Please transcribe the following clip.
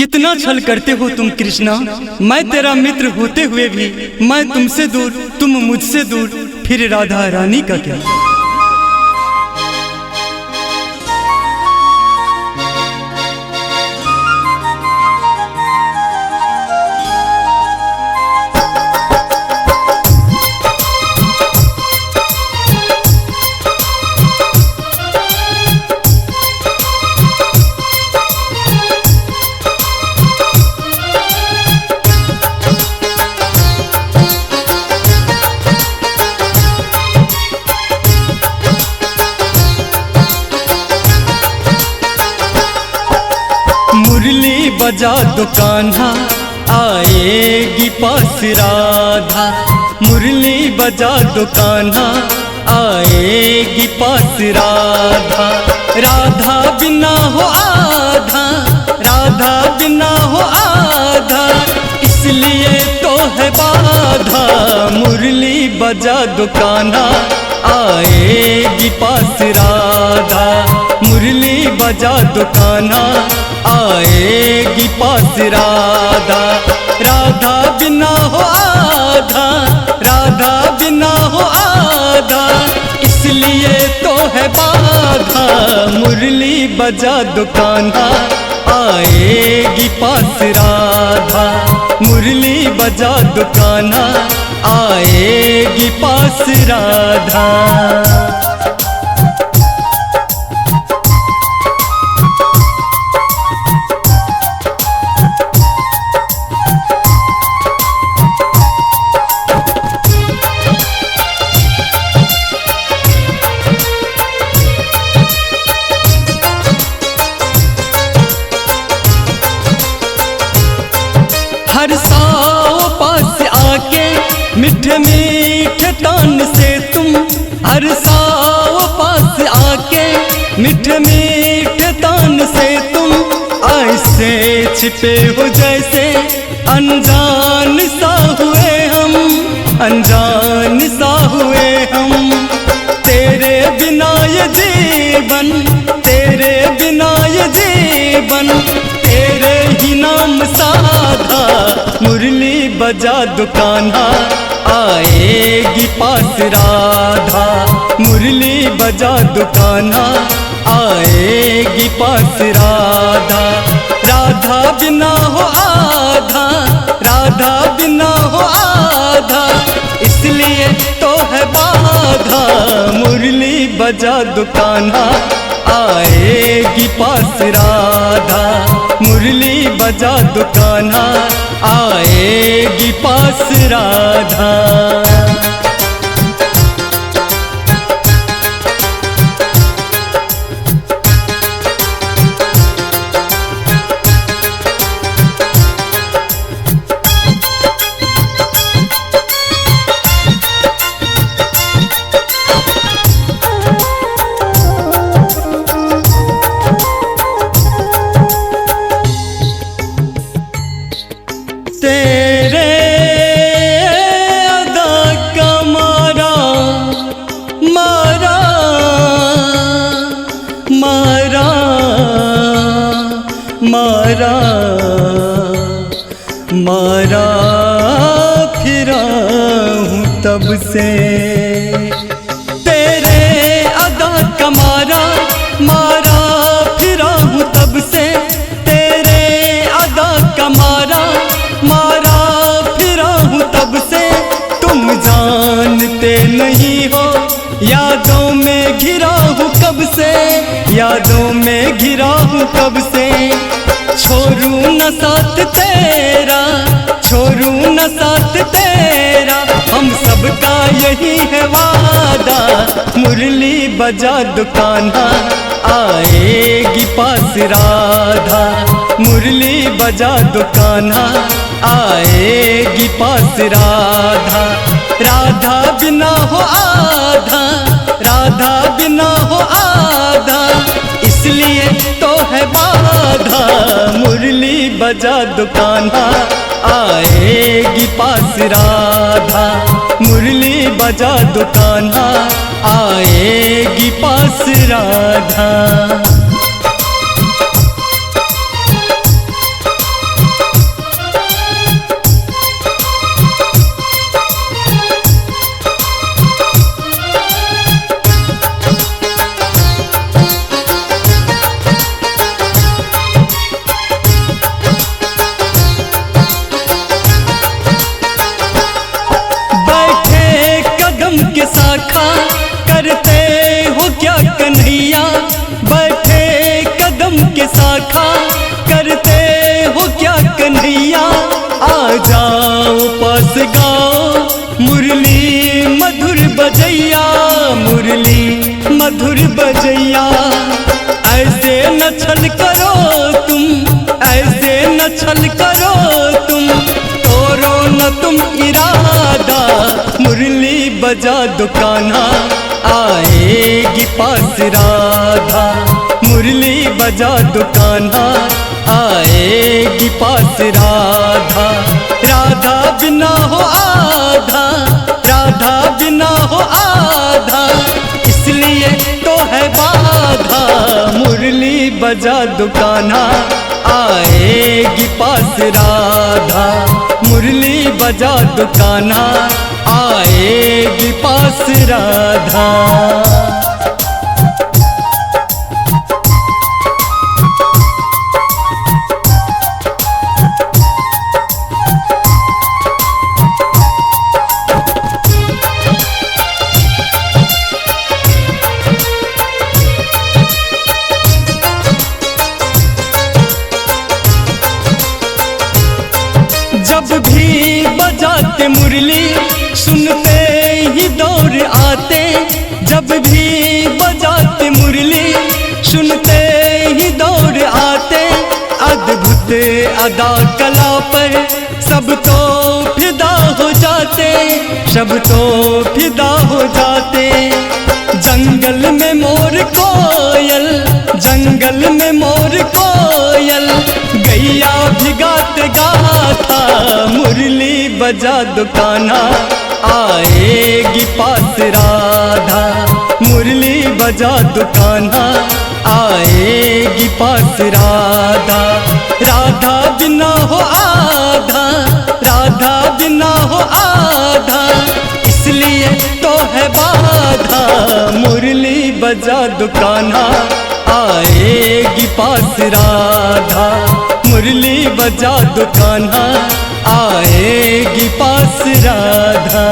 कितना छल करते हो तुम कृष्णा। मैं तेरा मित्र होते हुए भी मैं तुमसे दूर, तुम मुझसे दूर, फिर राधा रानी का क्या। मुरली बजा दो कान्हा, आएगी पास राधा। मुरली बजा दो कान्हा, आएगी पास राधा। राधा बिना हो आधा, राधा बिना हो आधा, इसलिए तो है बाधा। मुरली बजा दो कान्हा, आएगी पास राधा। मुरली बजा दो कान्हा, आएगी पास राधा। राधा बिना हो आधा, राधा बिना हो आधा, इसलिए तो है बाधा। मुरली बजा दो कान्हा, आएगी पास राधा। मुरली बजा दो कान्हा, आएगी पास राधा। हर साओ पास आके मीठे मीठे तान से तुम, हर साओ पास आके मीठे मीठे तान से तुम, ऐसे छिपे हो जैसे अनजान सा हुए हम, अनजान सा हुए हम। तेरे बिना ये जीवन, तेरे बिना ये जीवन, तेरे ही नाम साधा। मुरली बजा दो कान्हा, आएगी पास राधा। मुरली बजा दो कान्हा, आएगी पास राधा। राधा बिना हो आधा, राधा बिना हो आधा, इसलिए तो है बाधा। मुरली बजा दो कान्हा, आएगी पास राधा। मुरली बजा दो कान्हा, आएगी पास राधा। तेरे अदा का मारा मारा मारा मारा मारा फिरा हूँ तब से। तेरे अदा का मारा मारा फिरा हूँ तब से। तेरे अदा का मारा मारा फिरा हूँ तब से। तुम जानते नहीं हो, यादों में घिरा हूँ कब से, यादों में घिरा हूँ कब से। छोड़ू न साथ तेरा, छोड़ू न साथ तेरा, हम सबका यही है वादा। मुरली बजा दो कान्हा, आएगी पास राधा। मुरली बजा दो कान्हा, आएगी पास राधा। राधा बिना हो आधा, राधा बिना हो आधा, इसलिए तो है बाधा। मुरली बजा दो कान्हा, आएगी पास राधा। मुरली बजा दो कान्हा, आएगी पास राधा। करते हो क्या कन्हैया बैठे कदम के शाखा, करते हो क्या कन्हैया आ जाओ पास गाओ मुरली मधुर बजैया, मुरली मधुर बजैया। ऐसे न छल करो तुम, ऐसे न छल करो तुम, तोड़ो न तुम इरादा, मुरली बजा दो कान्हा आएगी पास राधा, मुरली बजा दो कान्हा आएगी पास राधा। राधा बिना हो आधा, राधा बिना हो आधा, इसलिए तो है बाधा, मुरली बजा दो कान्हा आएगी पास राधा, मुरली बजा दो कान्हा आएगी पास राधा। जब भी बजाते मुरली सुनते ही दौड़ आते, जब भी बजाते मुरली सुनते ही दौड़ आते, अद्भुत अदा कला पर सब तो फिदा हो जाते, सब तो फिदा हो जाते। जंगल में मोर कोयल, जंगल में मोर कोयल, गैया भी गाते गाथा, मुरली बजा दो कान्हा आएगी पास राधा, मुरली बजा दो कान्हा आएगी पास राधा। राधा बिना हो आधा, राधा बिना हो आधा, इसलिए तो है बाधा, मुरली बजा दो कान्हा आएगी पास राधा, मुरली बजा दो कान्हा आएगी पास राधा।